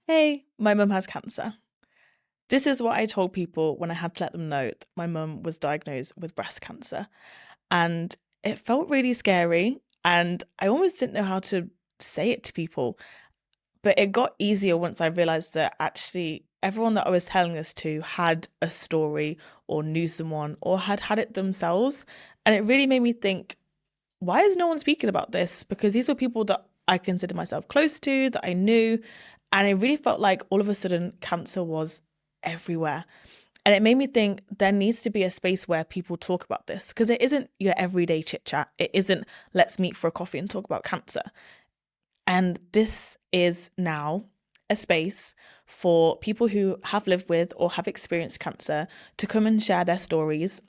Hey, my mum has cancer. This is what I told people when I had to let them know that my mum was diagnosed with breast cancer. And it felt really scary. And I almost didn't know how to say it to people. But it got easier once I realized that actually everyone that I was telling this to had a story or knew someone or had had it themselves. And it really made me think, why is no one speaking about this? Because these were people that I considered myself close to, that I knew. And it really felt like all of a sudden cancer was everywhere. And it made me think there needs to be a space where people talk about this because it isn't your everyday chit chat. It isn't let's meet for a coffee and talk about cancer. And this is now a space for people who have lived with or have experienced cancer to come and share their stories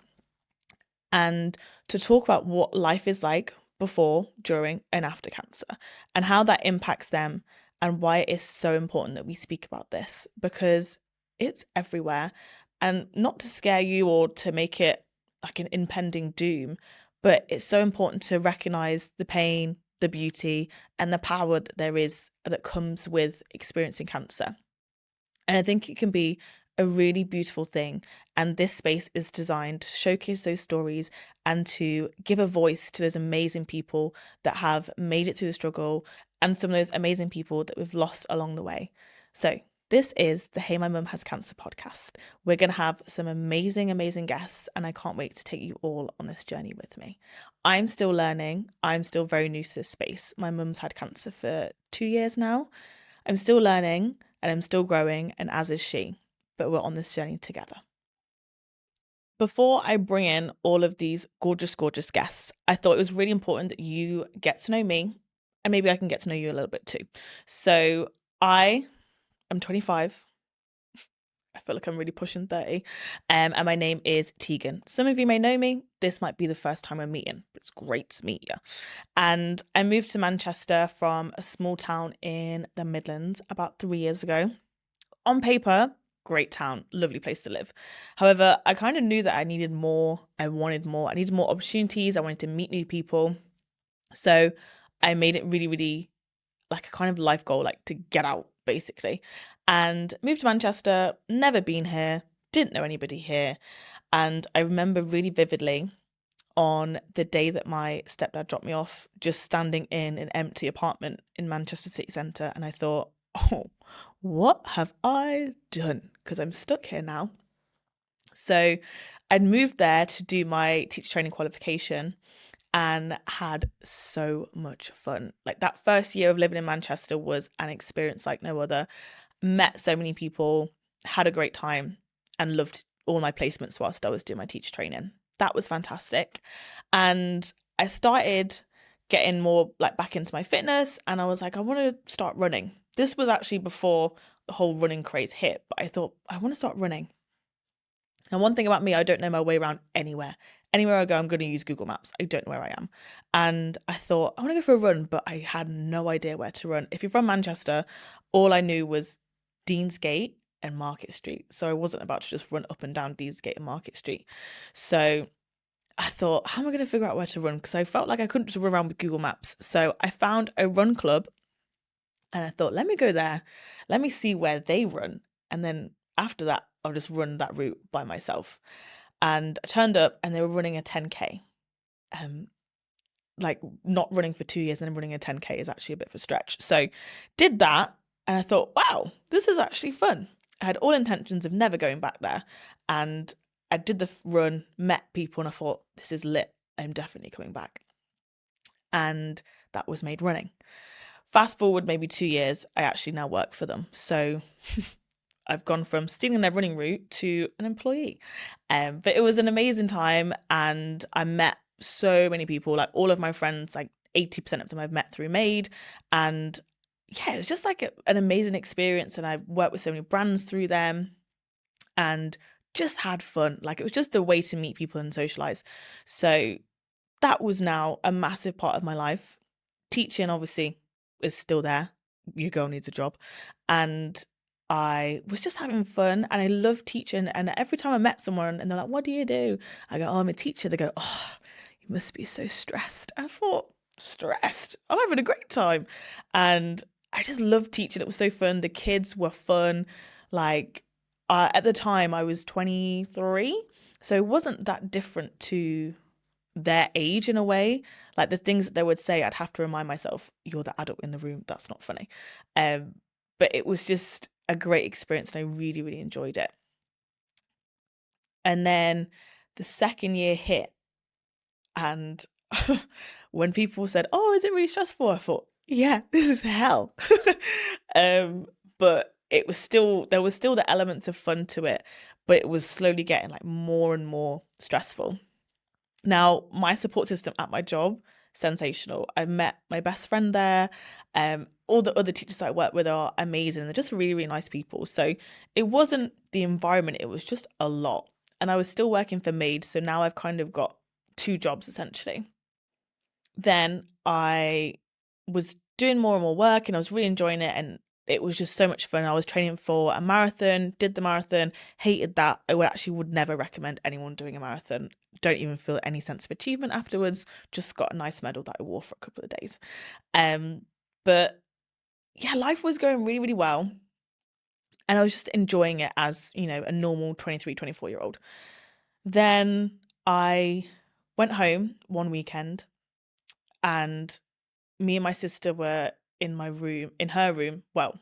and to talk about what life is like before, during, and after cancer and how that impacts them and why it is so important that we speak about this because it's everywhere. And not to scare you or to make it like an impending doom, but it's so important to recognize the pain, the beauty, and the power that there is that comes with experiencing cancer. And I think it can be a really beautiful thing. And this space is designed to showcase those stories and to give a voice to those amazing people that have made it through the struggle and some of those amazing people that we've lost along the way. So, this is the Hey My Mum Has Cancer podcast. We're going to have some amazing, amazing guests, and I can't wait to take you all on this journey with me. I'm still learning. I'm still very new to this space. My mum's had cancer for 2 years now. I'm still learning and I'm still growing, and as is she, but we're on this journey together. Before I bring in all of these gorgeous, gorgeous guests, I thought it was really important that you get to know me and maybe I can get to know you a little bit too. So I am 25. I feel like I'm really pushing 30. And my name is Tegan. Some of you may know me. This might be the first time we're meeting, but it's great to meet you. And I moved to Manchester from a small town in the Midlands about 3 years ago. On paper, great town, lovely place to live. However, I kind of knew that I needed more. I wanted more. I needed more opportunities. I wanted to meet new people. So I made it really, really like a kind of life goal, like to get out basically. And moved to Manchester, never been here, didn't know anybody here. And I remember really vividly on the day that my stepdad dropped me off, just standing in an empty apartment in Manchester city centre. And I thought, oh, what have I done? Because I'm stuck here now. So I'd moved there to do my teacher training qualification and had so much fun. Like that first year of living in Manchester was an experience like no other. Met so many people, had a great time, and loved all my placements whilst I was doing my teacher training. That was fantastic. And I started getting more like back into my fitness and I was like, I want to start running. This was actually before the whole running craze hit, but I thought, I want to start running. And one thing about me, I don't know my way around anywhere. Anywhere I go, I'm going to use Google Maps. I don't know where I am. And I thought, I want to go for a run, but I had no idea where to run. If you're from Manchester, all I knew was Deansgate and Market Street. So I wasn't about to just run up and down Deansgate and Market Street. So I thought, how am I going to figure out where to run? Because I felt like I couldn't just run around with Google Maps. So I found a run club and I thought, let me go there. Let me see where they run. And then after that, I'll just run that route by myself. And I turned up and they were running a 10K. Like not running for 2 years and then running a 10K is actually a bit of a stretch. So did that and I thought, wow, this is actually fun. I had all intentions of never going back there. And I did the run, met people, and I thought, this is lit. I'm definitely coming back. And that was Made Running. Fast forward maybe 2 years, I actually now work for them. So I've gone from stealing their running route to an employee. But it was an amazing time and I met so many people, like all of my friends, like 80% of them I've met through Made. And yeah, it was just like an amazing experience. And I've worked with so many brands through them and just had fun. Like it was just a way to meet people and socialize. So that was now a massive part of my life. Teaching obviously is still there. Your girl needs a job. And I was just having fun and I love teaching. And every time I met someone and they're like, what do you do? I go, oh, I'm a teacher. They go, oh, you must be so stressed. I thought, stressed? I'm having a great time. And I just loved teaching. It was so fun. The kids were fun. Like, at the time, I was 23, so it wasn't that different to their age in a way. Like the things that they would say, I'd have to remind myself, "You're the adult in the room. That's not funny." Um, but it was just a great experience, and I really, really enjoyed it. And then the second year hit, and when people said, "Oh, is it really stressful?" I thought, "Yeah, this is hell." But there was still the elements of fun to it, but it was slowly getting like more and more stressful. Now, my support system at my job, sensational. I met my best friend there. All the other teachers I work with are amazing. They're just really, really nice people. So it wasn't the environment, it was just a lot. And I was still working for Made, so now I've kind of got two jobs essentially. Then I was doing more and more work and I was really enjoying it, and it was just so much fun. I was training for a marathon, did the marathon, hated that. I would never recommend anyone doing a marathon. Don't even feel any sense of achievement afterwards. Just got a nice medal that I wore for a couple of days. But yeah, life was going really, really well. And I was just enjoying it as, a normal 23, 24-year-old. Then I went home one weekend, and me and my sister were in her room. Well,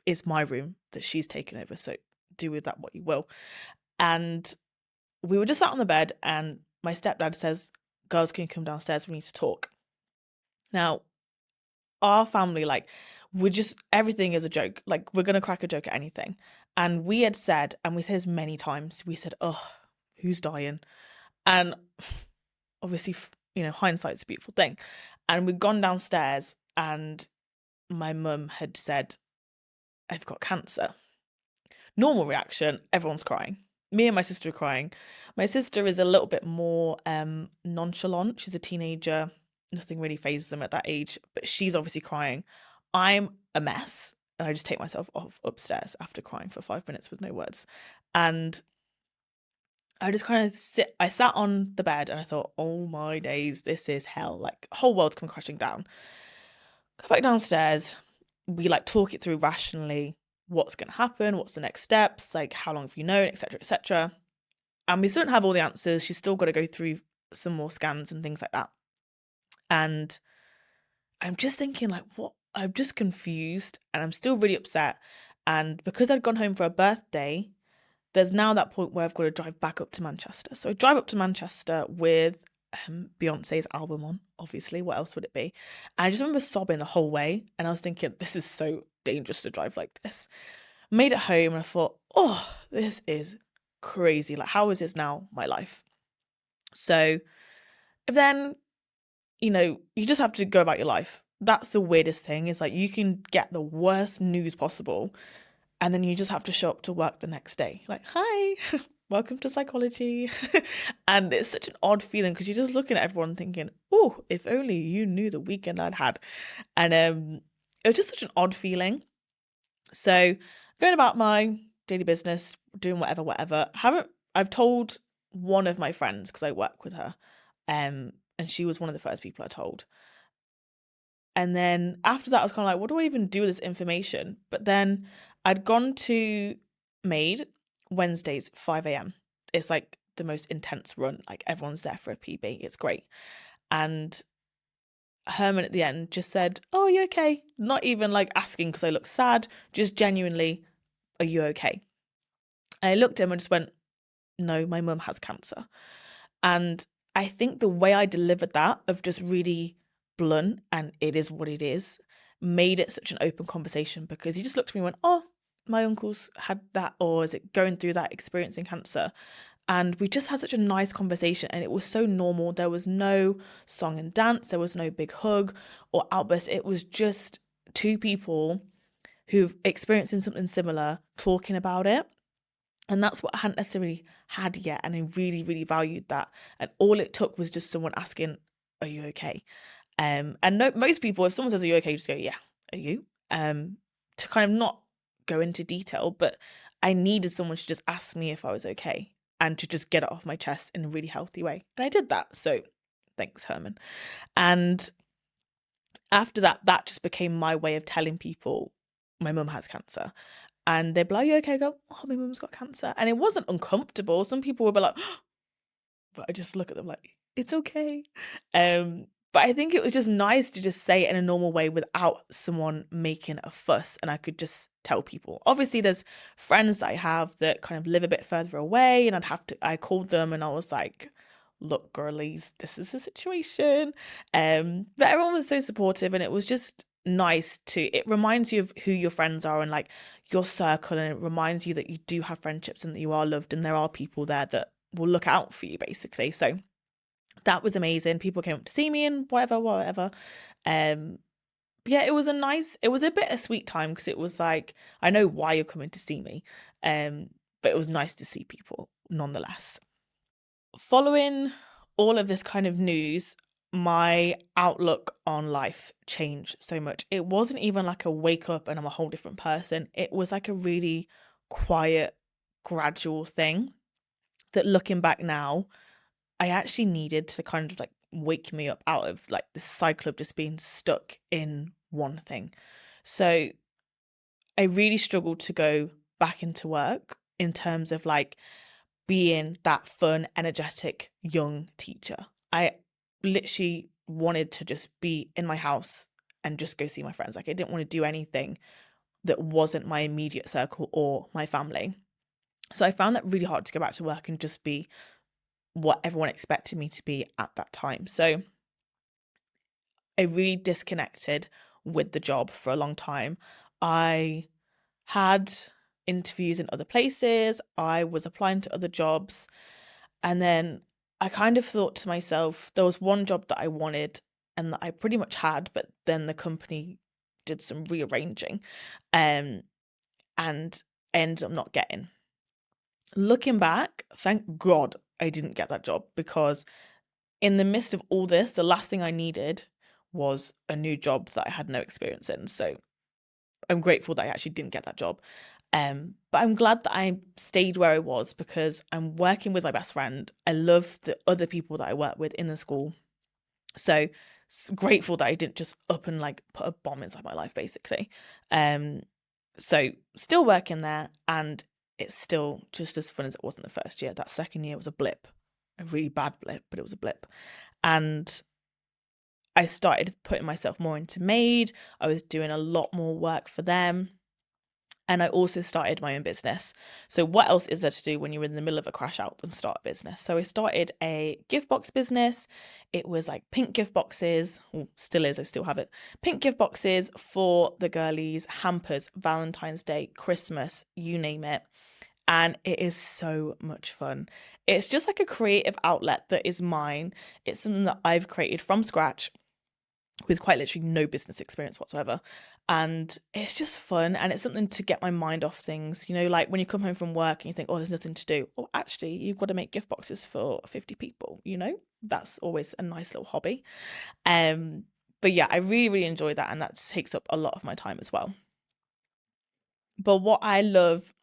it's my room that she's taken over, so do with that what you will. And we were just sat on the bed, and my stepdad says, "Girls, can you come downstairs? We need to talk." Now, our family, like, everything is a joke. Like, we're gonna crack a joke at anything. And we had said, and we said this many times, we said, "Oh, who's dying?" And obviously, hindsight's a beautiful thing. And we'd gone downstairs, and my mum had said, "I've got cancer." Normal reaction, everyone's crying. Me and my sister are crying. My sister is a little bit more nonchalant. She's a teenager. Nothing really phases them at that age, but she's obviously crying. I'm a mess, and I just take myself off upstairs after crying for 5 minutes with no words. And I just kind of I sat on the bed and I thought, "Oh my days, this is hell. Like, whole world's come crashing down." Go back downstairs. We like talk it through rationally. What's going to happen? What's the next steps? Like, how long have you known, etc., etc. And we still don't have all the answers. She's still got to go through some more scans and things like that. And I'm just thinking, like, what? I'm just confused, and I'm still really upset. And because I'd gone home for a birthday, there's now that point where I've got to drive back up to Manchester. So I drive up to Manchester with Beyonce's album on, obviously. What else would it be? And I just remember sobbing the whole way. And I was thinking, this is so dangerous to drive like this. Made it home and I thought, oh, this is crazy. Like, how is this now my life? So then, you just have to go about your life. That's the weirdest thing, is like you can get the worst news possible, and then you just have to show up to work the next day. Like, "Hi, welcome to psychology." And it's such an odd feeling because you're just looking at everyone thinking, "Oh, if only you knew the weekend I'd had." And it was just such an odd feeling. So going about my daily business, doing whatever. I've told one of my friends because I work with her, and she was one of the first people I told. And then after that, I was kind of like, what do I even do with this information? But then I'd gone to Made Wednesdays, 5 a.m. It's like the most intense run. Like, everyone's there for a PB. It's great. And Herman at the end just said, "Oh, are you okay?" Not even like asking because I look sad, just genuinely, "Are you okay?" And I looked at him and just went, "No, my mum has cancer." And I think the way I delivered that, of just really blunt and it is what it is, made it such an open conversation, because he just looked at me and went, "Oh, my uncle's had that, or is it going through that, experiencing cancer?" And we just had such a nice conversation, and it was so normal. There was no song and dance. There was no big hug or outburst. It was just two people who've experiencing something similar talking about it. And that's what I hadn't necessarily had yet. And I really, really valued that. And all it took was just someone asking, "Are you okay?" And no, most people, if someone says, "Are you okay?" you just go, "Yeah, are you?" To kind of not go into detail, but I needed someone to just ask me if I was okay and to just get it off my chest in a really healthy way. And I did that. So thanks, Herman. And after that, that just became my way of telling people my mum has cancer. And they'd be like, "You okay?" I go, "Oh, my mum's got cancer." And it wasn't uncomfortable. Some people would be like, but I just look at them like, "It's okay." But I think it was just nice to just say it in a normal way without someone making a fuss, and I could just tell people. Obviously, there's friends that I have that kind of live a bit further away, and I called them and I was like, "Look, girlies, this is the situation." But everyone was so supportive, and it was just nice it reminds you of who your friends are and like your circle, and it reminds you that you do have friendships and that you are loved and there are people there that will look out for you, basically. So that was amazing. People came up to see me and whatever. Um, yeah, it was a bittersweet time because it was like, I know why you're coming to see me. But it was nice to see people nonetheless. Following all of this kind of news, my outlook on life changed so much. It wasn't even like a wake up and I'm a whole different person. It was like a really quiet, gradual thing that, looking back now, I actually needed to kind of like wake me up out of like this cycle of just being stuck in one thing. So I really struggled to go back into work in terms of like being that fun, energetic young teacher. I literally wanted to just be in my house and just go see my friends. Like, I didn't want to do anything that wasn't my immediate circle or my family. So I found that really hard to go back to work and just be what everyone expected me to be at that time. So I really disconnected with the job for a long time. I had interviews in other places, I was applying to other jobs, and then I kind of thought to myself, there was one job that I wanted and that I pretty much had, but then the company did some rearranging, and I ended up not getting. Looking back, thank God I didn't get that job, because in the midst of all this, the last thing I needed was a new job that I had no experience in. So I'm grateful that I actually didn't get that job. But I'm glad that I stayed where I was because I'm working with my best friend. I love the other people that I work with in the school. So grateful that I didn't just up and like put a bomb inside my life, basically. So still working there, and it's still just as fun as it was in the first year. That second year was a blip, a really bad blip, but it was a blip. And I started putting myself more into Made. I was doing a lot more work for them. And I also started my own business. So what else is there to do when you're in the middle of a crash out than start a business? So I started a gift box business. It was like pink gift boxes, still is, I still have it. Pink gift boxes for the girlies, hampers, Valentine's Day, Christmas, you name it. And it is so much fun. It's just like a creative outlet that is mine. It's something that I've created from scratch with quite literally no business experience whatsoever. And it's just fun, and it's something to get my mind off things. You know, like when you come home from work and you think, oh, there's nothing to do. Well, actually, you've got to make gift boxes for 50 people, you know? That's always a nice little hobby. But yeah, I really, really enjoy that, and that takes up a lot of my time as well. But what I love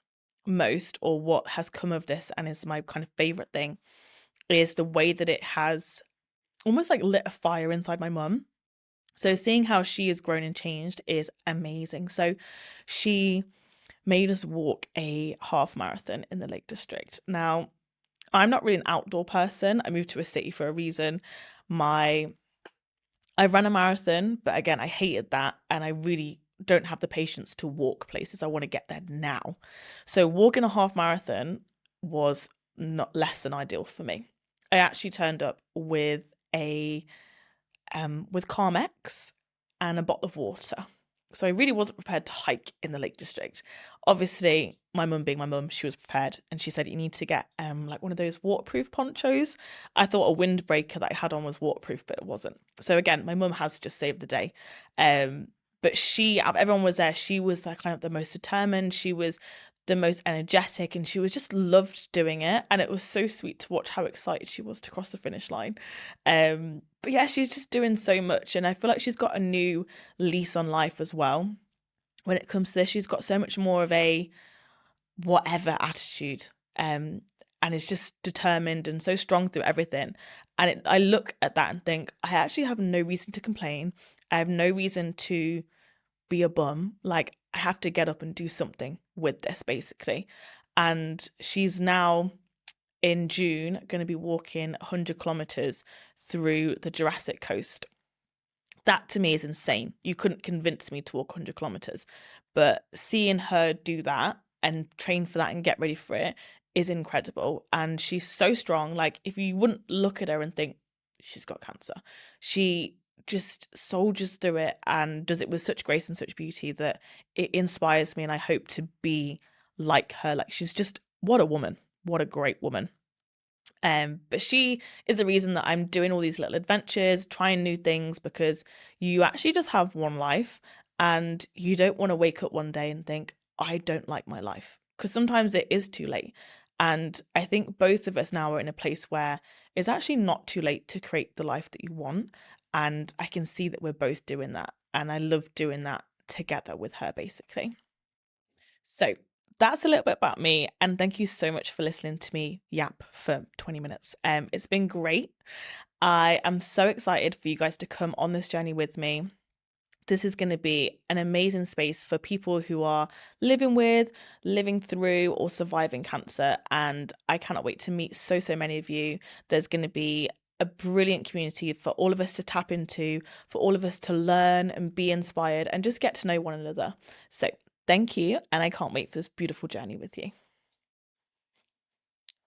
most, or what has come of this and is my kind of favorite thing, is the way that it has almost like lit a fire inside my mum. So seeing how she has grown and changed is amazing. So she made us walk a half marathon in the Lake District. Now, I'm not really an outdoor person. I moved to a city for a reason. I ran a marathon, but again, I hated that, and I really don't have the patience to walk places. I want to get there now. So walking a half marathon was not less than ideal for me. I actually turned up with with Carmex and a bottle of water. So I really wasn't prepared to hike in the Lake District. Obviously, my mum being my mum, she was prepared, and she said you need to get like one of those waterproof ponchos. I thought a windbreaker that I had on was waterproof, but it wasn't. So again, my mum has just saved the day. But everyone was there. She was like kind of the most determined. She was the most energetic, and she was just loved doing it. And it was so sweet to watch how excited she was to cross the finish line. But yeah, she's just doing so much, and I feel like she's got a new lease on life as well. When it comes to this, she's got so much more of a whatever attitude, and is just determined and so strong through everything. And I look at that and think, I actually have no reason to complain. I have no reason to be a bum. Like, I have to get up and do something with this, basically. And she's now in June going to be walking 100 kilometers through the Jurassic Coast. That to me is insane. You couldn't convince me to walk 100 kilometers. But seeing her do that and train for that and get ready for it is incredible. And she's so strong. Like, if you wouldn't look at her and think she's got cancer, she just soldiers through it and does it with such grace and such beauty that it inspires me. And I hope to be like her. Like, she's just, what a woman. What a great woman. But she is the reason that I'm doing all these little adventures, trying new things, because you actually just have one life and you don't want to wake up one day and think, I don't like my life. Because sometimes it is too late. And I think both of us now are in a place where it's actually not too late to create the life that you want. And I can see that we're both doing that. And I love doing that together with her, basically. So that's a little bit about me. And thank you so much for listening to me yap for 20 minutes. It's been great. I am so excited for you guys to come on this journey with me. This is going to be an amazing space for people who are living with, living through, or surviving cancer. And I cannot wait to meet so many of you. There's going to be a brilliant community for all of us to tap into, for all of us to learn and be inspired and just get to know one another. So thank you. And I can't wait for this beautiful journey with you.